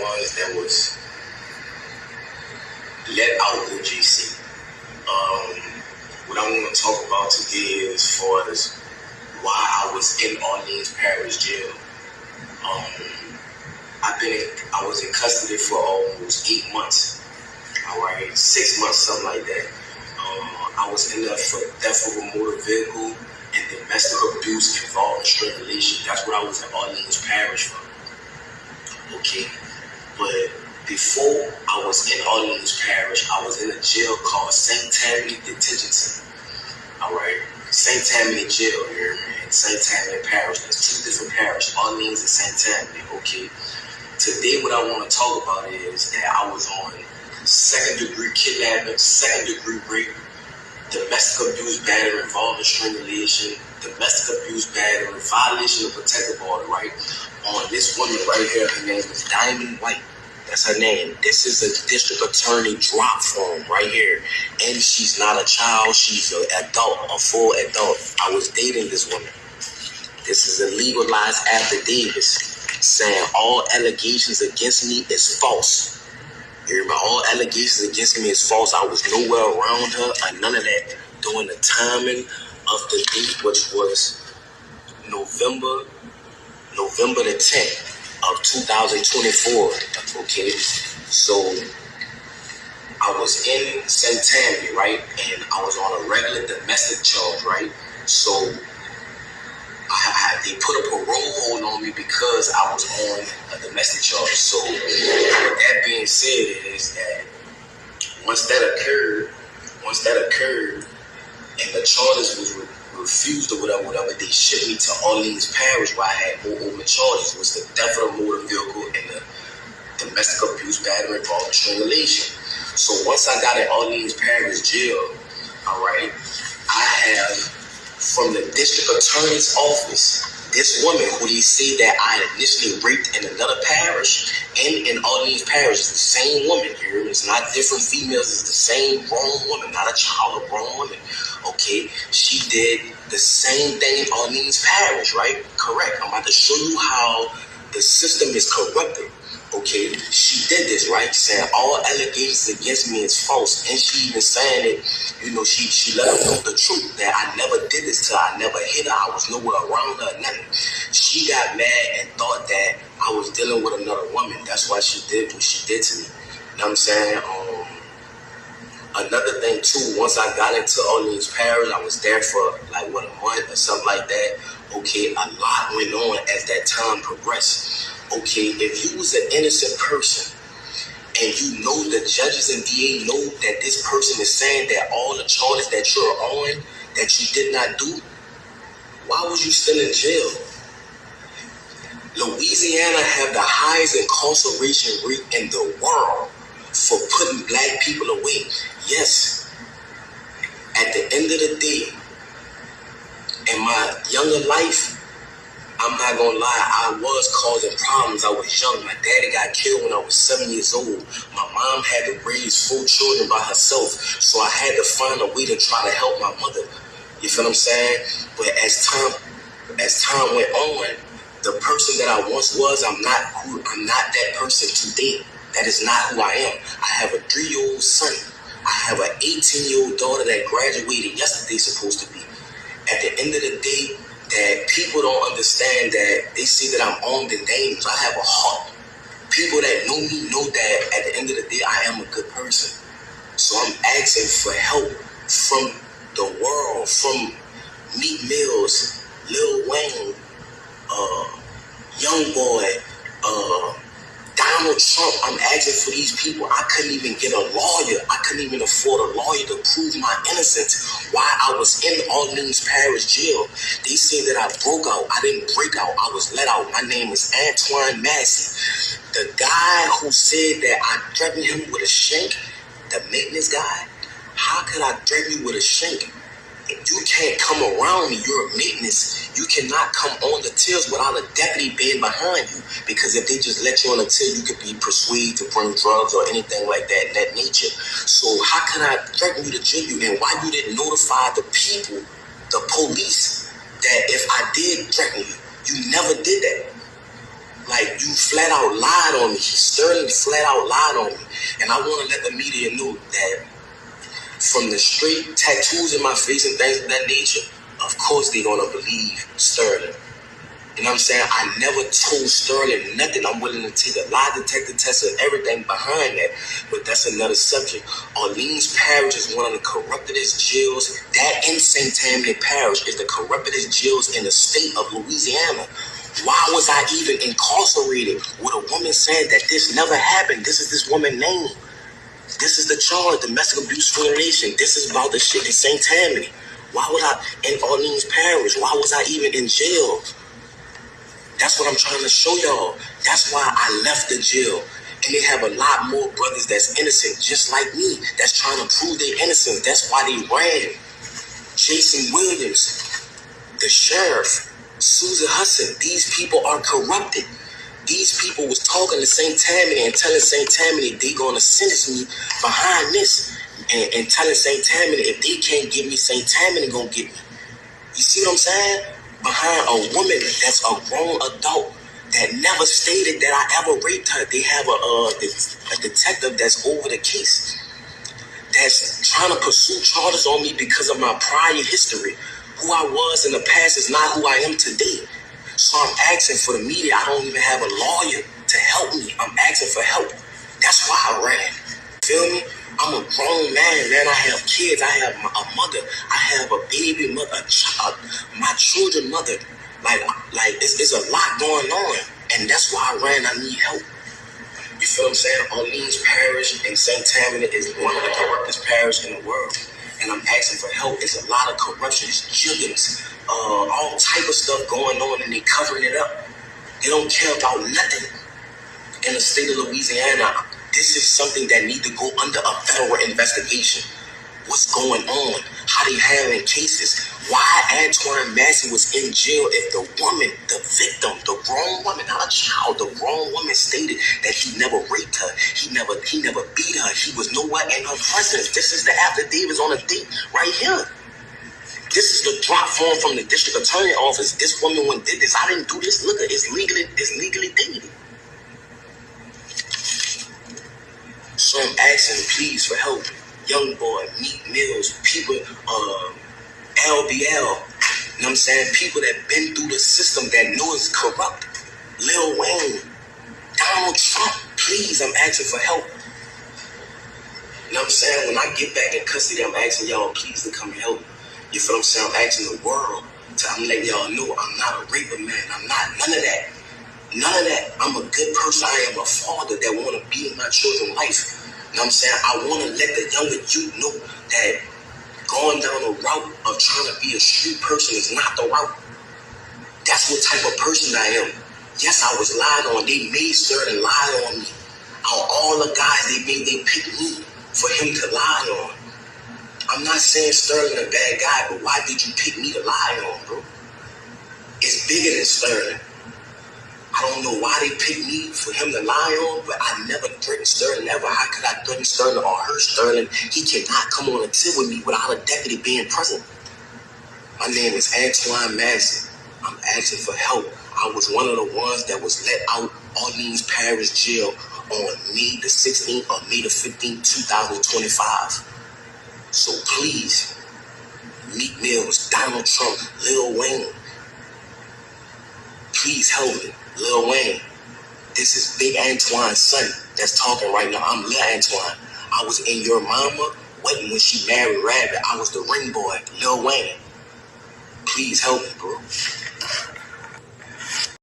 ones that was let out in GC. What I want to talk about today is as far as why I was in Orleans Parish Jail. I was in custody for almost 8 months. All right, 6 months, something like that. I was in there for theft of a motor vehicle and domestic abuse involving strangulation. That's what I was in Orleans Parish for. Okay, but before I was in Orleans Parish, I was in a jail called St. Tammany Detention Center. All right, St. Tammany Jail here and St. Tammany Parish. There's two different parishes, Orleans and St. Tammany. Okay, today what I want to talk about is that I was on second-degree kidnapping, second-degree rape, domestic abuse, battery involving strangulation, domestic abuse, battery, violation of protective order. Right on this woman right here, her name is Diamond White. That's her name. This is a district attorney drop form right here. And she's not a child. She's an adult, a full adult. I was dating this woman. This is a legalized affidavit saying all allegations against me is false. You remember, all allegations against me is false. I was nowhere around her or none of that during the timing of the date, which was November the 10th. Of 2024, okay, so I was in St. Tammany, right, and I was on a regular domestic charge, right, so they put a parole hold on me because I was on a domestic charge. So with that being said is that once that occurred, and the charges was refused or whatever, they shipped me to Orleans Parish where I had more open charges. It was the theft of a motor vehicle and the domestic abuse, battery, involving strangulation. So once I got in Orleans Parish Jail, all right, I have from the district attorney's office, this woman who they say that I initially raped in another parish and in Orleans Parish is the same woman here. It's not different females. It's the same grown woman, not a child, a grown woman. Okay, she did the same thing in Orleans Parish, right? Correct. I'm about to show you how the system is corrupted. Okay, she did this, right? Saying all allegations against me is false, and she even saying it. You know, she let her know the truth that I never did this to her. I never hit her. I was nowhere around her. Nothing. She got mad and thought that I was dealing with another woman. That's why she did what she did to me. You know what I'm saying? Another thing too, once I got into Orleans Parish, I was there for like a month or something like that. Okay, a lot went on as that time progressed. Okay, if you was an innocent person and you know the judges and DA know that this person is saying that all the charges that you're on that you did not do, why was you still in jail? Louisiana have the highest incarceration rate in the world for putting black people away. Yes, at the end of the day, in my younger life, I'm not gonna lie, I was causing problems. I was young. My daddy got killed when I was 7 years old. My mom had to raise 4 children by herself, so I had to find a way to try to help my mother. You feel what I'm saying? But as time went on, the person that I once was, I'm not that person today. That is not who I am. I have a 3-year-old son. I have an 18-year-old daughter that graduated yesterday, supposed to be. At the end of the day, that people don't understand that they see that I'm armed and dangerous. I have a heart. People that know me know that at the end of the day, I am a good person. So I'm asking for help from the world, from Meek Mill, Lil Wayne, YoungBoy, Donald Trump. I'm asking for these people. I couldn't even get a lawyer. I couldn't even afford a lawyer to prove my innocence while I was in Orleans Parish Jail. They say that I broke out. I didn't break out. I was let out. My name is Antoine Massie. The guy who said that I threatened him with a shank, the maintenance guy, how could I threaten you with a shank? You can't come around me. You're a maintenance. You cannot come on the tills without a deputy being behind you. Because if they just let you on the till, you could be persuaded to bring drugs or anything like that nature. So how can I threaten you to jail you? And why you didn't notify the people, the police, that if I did threaten you, you never did that? Like, you flat out lied on me. Sterling flat out lied on me. And I want to let the media know that from the straight tattoos in my face and things of that nature, of course they're going to believe Sterling. You know what I'm saying? I never told Sterling nothing. I'm willing to take a lie detector test and everything behind that. But that's another subject. Orleans Parish is one of the corruptedest jails. That in St. Tammany Parish is the corruptedest jails in the state of Louisiana. Why was I even incarcerated with a woman saying that this never happened? This is this woman's name. This is the charge, domestic abuse violation. This is about the shit in St. Tammany. Why was I in Orleans Parish? Why was I even in jail? That's what I'm trying to show y'all. That's why I left the jail. And they have a lot more brothers that's innocent, just like me, that's trying to prove their innocence. That's why they ran. Jason Williams, the sheriff, Susan Hudson, these people are corrupted. These people was talking to St. Tammany and telling St. Tammany they gonna sentence me behind this, and telling St. Tammany if they can't give me, St. Tammany gonna get me. You see what I'm saying? Behind a woman that's a grown adult that never stated that I ever raped her. They have a detective that's over the case, that's trying to pursue charges on me because of my prior history. Who I was in the past is not who I am today. So I'm asking for the media. I don't even have a lawyer to help me. I'm asking for help. That's why I ran. Feel me? I'm a grown man. I have kids. I have a mother. I have a baby mother, a child, my children mother. Like it's a lot going on. And that's why I ran. I need help. You feel what I'm saying? Orleans Parish in St. Tammany is one of the corruptest parishes in the world. And I'm asking for help. It's a lot of corruption. It's juggins, all type of stuff going on, and they covering it up. They don't care about nothing in the state of Louisiana. This is something that needs to go under a federal investigation. What's going on? How they handling cases? Why Antoine Massie was in jail if the woman, the victim, the grown woman, not a child, the grown woman stated that he never raped her. He never beat her. He was nowhere in her presence. This is the affidavits on the date right here. This is the drop form from the district attorney office. This woman when did this. I didn't do this. Look, it's legally dated. So I'm asking, please, for help. YoungBoy, Meek Mills, people, LBL, you know what I'm saying? People that been through the system that know it's corrupt. Lil Wayne, Donald Trump, please, I'm asking for help. You know what I'm saying? When I get back in custody, I'm asking y'all, please, to come and help. You feel what I'm saying? I'm asking the world. I'm letting y'all know I'm not a raper, man. I'm not, none of that. None of that. I'm a good person. I am a father that want to be in my children's life. You know what I'm saying? I want to let the younger youth know that going down the route of trying to be a street person is not the route. That's what type of person I am. Yes, I was lied on. They made certain lie on me. All the guys they picked me for him to lie on. I'm not saying Sterling a bad guy, but why did you pick me to lie on, bro? It's bigger than Sterling. I don't know why they picked me for him to lie on, but I never threatened Sterling ever. How could I threaten Sterling or hurt Sterling? He cannot come on a tip with me without a deputy being present. My name is Antoine Massie. I'm asking for help. I was one of the ones that was let out Orleans Parish Jail on May the 16th or May the 15th, 2025. So please, Meek Mill, Donald Trump, Lil Wayne, please help me. Lil Wayne, this is Big Antoine's son that's talking right now. I'm Lil Antoine. I was in your mama wedding when she married Rabbit. I was the ring boy, Lil Wayne. Please help me, bro.